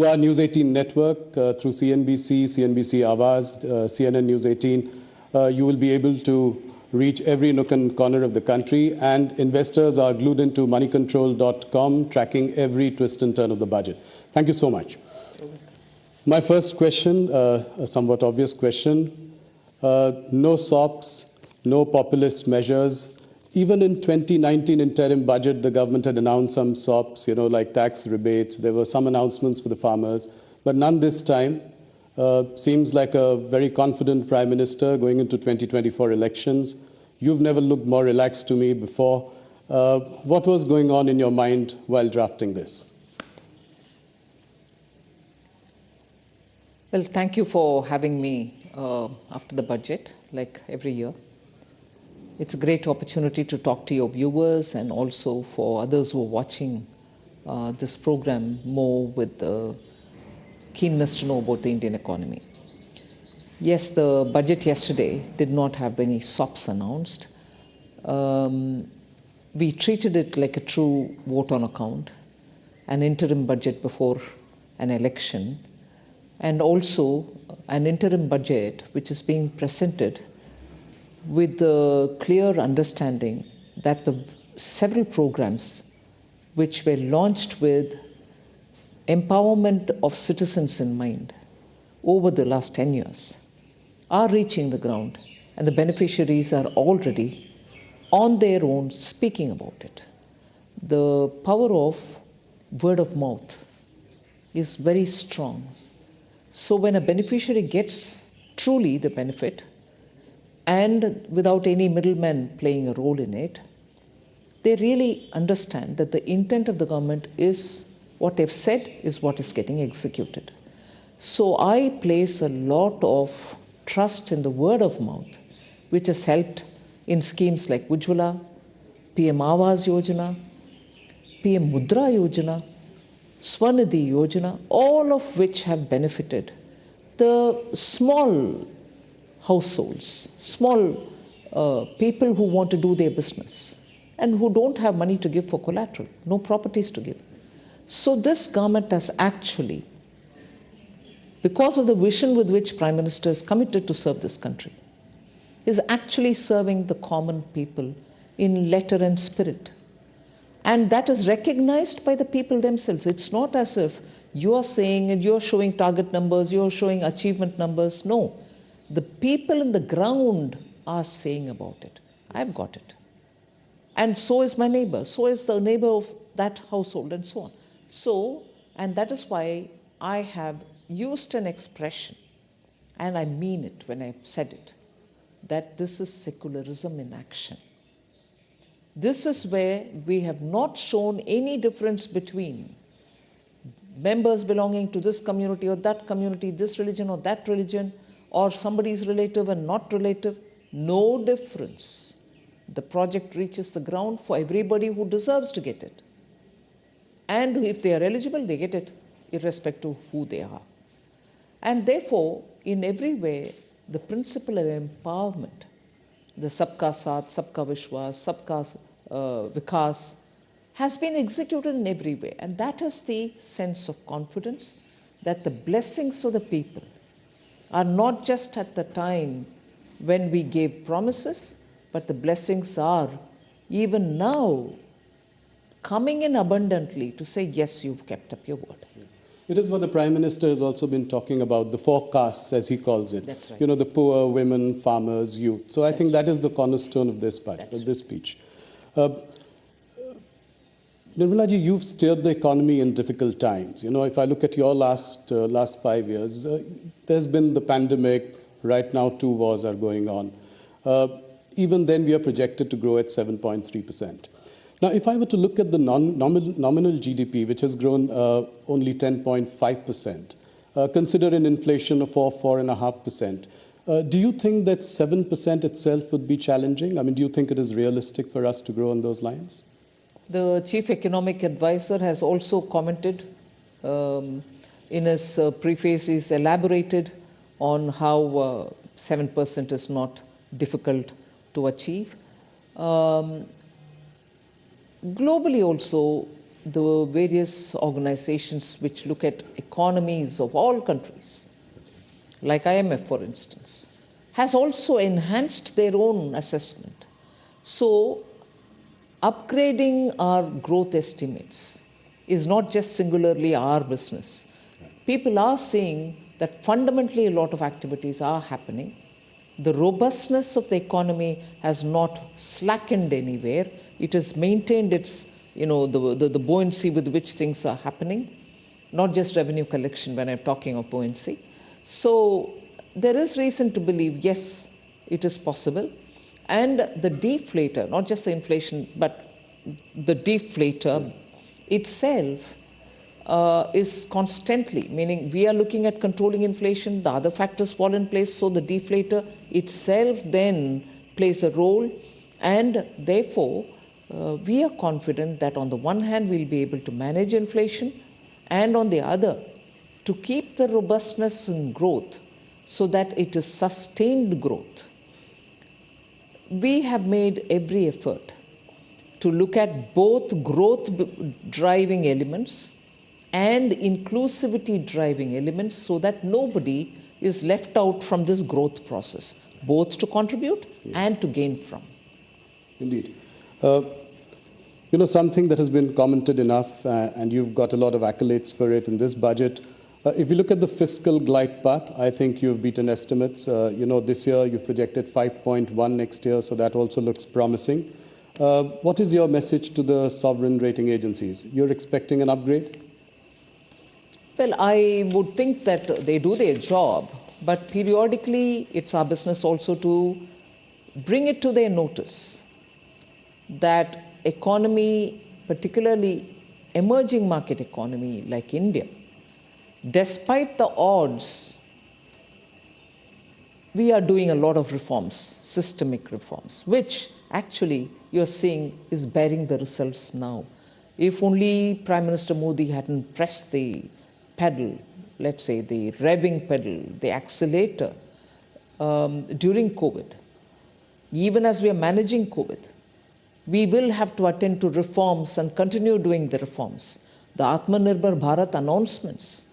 Our News 18 network through CNBC, CNBC Awaz, CNN News 18, you will be able to reach every nook and corner of the country, and investors are glued into moneycontrol.com, tracking every twist and turn of the budget. Thank you so much. My first question, a somewhat obvious question, no SOPs, no populist measures. Even in 2019 interim budget, the government had announced some SOPs, like tax rebates. There were some announcements for the farmers, but none this time. Seems like a very confident Prime Minister going into 2024 elections. You've never looked more relaxed to me before. What was going on in your mind while drafting this? Well, thank you for having me after the budget, like every year. It's a great opportunity to talk to your viewers and also for others who are watching this program more with the keenness to know about the Indian economy. Yes, the budget yesterday did not have any SOPs announced. We treated it like a true vote on account, an interim budget before an election, and also an interim budget which is being presented with the clear understanding that the several programs which were launched with empowerment of citizens in mind over the last 10 years are reaching the ground, and the beneficiaries are already on their own speaking about it. The power of word of mouth is very strong. So when a beneficiary gets truly the benefit, and without any middlemen playing a role in it, they really understand that the intent of the government is what they've said is what is getting executed. So I place a lot of trust in the word of mouth, which has helped in schemes like Ujjwala, PM Awas Yojana, PM Mudra Yojana, Swanidhi Yojana, all of which have benefited the small households, small people who want to do their business and who don't have money to give for collateral, no properties to give. So this government has actually, because of the vision with which Prime Minister is committed to serve this country, is actually serving the common people in letter and spirit. And that is recognized by the people themselves. It's not as if you are saying and you're showing target numbers, you're showing achievement numbers. No. The people in the ground are saying about it. I've got it. And so is my neighbor. So is the neighbor of that household and so on. So, and that is why I have used an expression, and I mean it when I've said it, that this is secularism in action. This is where we have not shown any difference between members belonging to this community or that community, this religion or that religion, or somebody's relative and not relative. No difference. The project reaches the ground for everybody who deserves to get it. And if they are eligible, they get it, irrespective of who they are. And therefore, in every way, the principle of empowerment, the Sabka Saath, Sabka Vishwas, Sabka Vikas, has been executed in every way. And that is the sense of confidence that the blessings of the people are not just at the time when we gave promises, but the blessings are even now coming in abundantly to say, yes, you've kept up your word. It is what the Prime Minister has also been talking about, the forecasts, as he calls it. That's right. The poor, women, farmers, youth. So I think that is the cornerstone of this budget, of this speech. Nirmala ji, you've steered the economy in difficult times. If I look at your last 5 years, there's been the pandemic. Right now, 2 wars are going on. Even then, we are projected to grow at 7.3%. Now, if I were to look at the nominal GDP, which has grown only 10.5%, consider an inflation of 4.5%, do you think that 7% itself would be challenging? I mean, do you think it is realistic for us to grow on those lines? The Chief Economic Advisor has also commented in his preface. He's elaborated on how 7% is not difficult to achieve. Globally also, the various organizations which look at economies of all countries, like IMF for instance, has also enhanced their own assessment. So upgrading our growth estimates is not just singularly our business. People are seeing that fundamentally a lot of activities are happening. The robustness of the economy has not slackened anywhere. It has maintained its, the buoyancy with which things are happening, not just revenue collection when I'm talking of buoyancy. So there is reason to believe, yes, it is possible. And the deflator, not just the inflation, but the deflator itself is constantly, meaning we are looking at controlling inflation, the other factors fall in place, so the deflator itself then plays a role, and therefore we are confident that on the one hand we'll be able to manage inflation, and on the other to keep the robustness in growth so that it is sustained growth. We have made every effort to look at both growth driving elements and inclusivity driving elements so that nobody is left out from this growth process, both to contribute and to gain from. Indeed. Something that has been commented enough, and you've got a lot of accolades for it in this budget. If you look at the fiscal glide path, I think you've beaten estimates. This year you've projected 5.1 next year, so that also looks promising. What is your message to the sovereign rating agencies? You're expecting an upgrade? Well, I would think that they do their job, but periodically it's our business also to bring it to their notice that economy, particularly emerging market economy like India, despite the odds, we are doing a lot of reforms, systemic reforms, which actually you're seeing is bearing the results now. If only Prime Minister Modi hadn't pressed the pedal, let's say the revving pedal, the accelerator during COVID, even as we are managing COVID, we will have to attend to reforms and continue doing the reforms. The Atmanirbhar Bharat announcements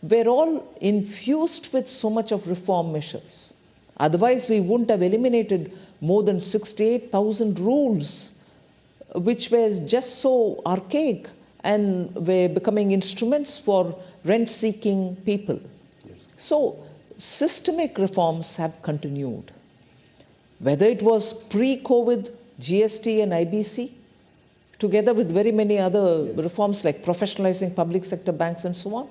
were all infused with so much of reform measures. Otherwise, we wouldn't have eliminated more than 68,000 rules, which were just so archaic and were becoming instruments for rent-seeking people. So, systemic reforms have continued. Whether it was pre-COVID, GST and IBC, together with very many other reforms like professionalizing public sector banks and so on,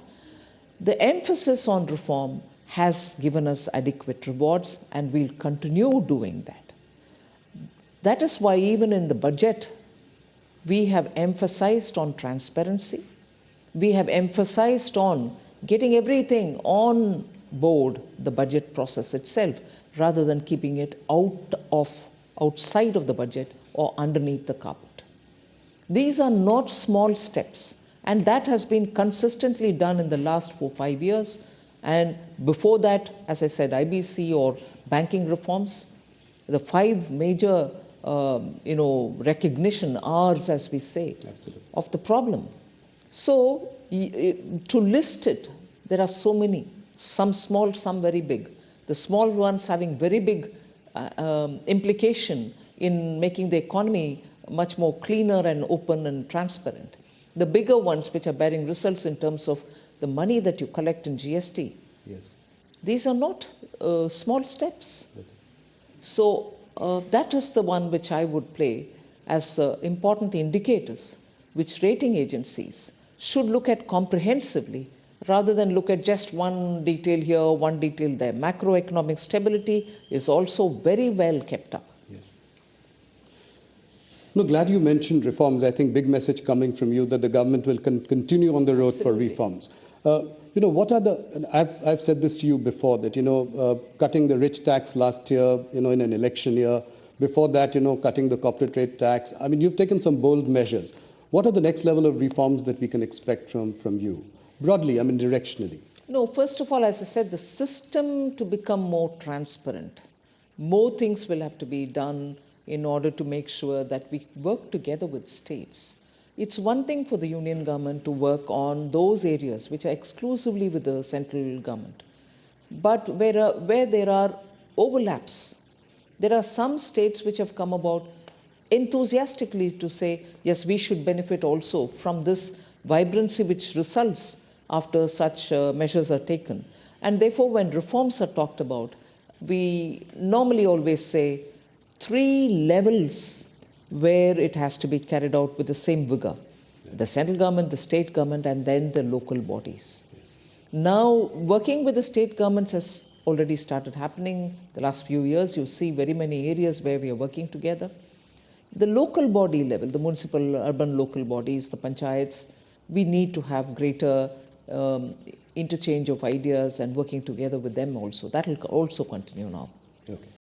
the emphasis on reform has given us adequate rewards, and we'll continue doing that. That is why even in the budget, we have emphasized on transparency. We have emphasized on getting everything on board the budget process itself, rather than keeping it outside of the budget or underneath the carpet. These are not small steps, and that has been consistently done in the last 4-5 years. And before that, as I said, IBC or banking reforms, the 5 major recognition R's, as we say, of the problem. So to list it, there are so many, some small, some very big. The small ones having very big implication in making the economy much more cleaner and open and transparent. The bigger ones, which are bearing results in terms of the money that you collect in GST, these are not small steps. So that is the one which I would play as important indicators, which rating agencies should look at comprehensively, rather than look at just one detail here, one detail there. Macroeconomic stability is also very well kept up. No, glad you mentioned reforms. I think big message coming from you that the government will continue on the road for reforms. What are I've said this to you before, that, cutting the rich tax last year, in an election year. Before that, cutting the corporate rate tax. I mean, you've taken some bold measures. What are the next level of reforms that we can expect from you? Broadly, I mean, directionally. No, first of all, as I said, the system to become more transparent. More things will have to be done in order to make sure that we work together with states. It's one thing for the union government to work on those areas which are exclusively with the central government. But where there are overlaps, there are some states which have come about enthusiastically to say, yes, we should benefit also from this vibrancy which results after such measures are taken. And therefore, when reforms are talked about, we normally always say 3 levels where it has to be carried out with the same vigor. The central government, the state government, and then the local bodies. Yes. Now, working with the state governments has already started happening. The last few years, you see very many areas where we are working together. The local body level, the municipal, urban local bodies, the panchayats, we need to have greater interchange of ideas and working together with them also. That will also continue now.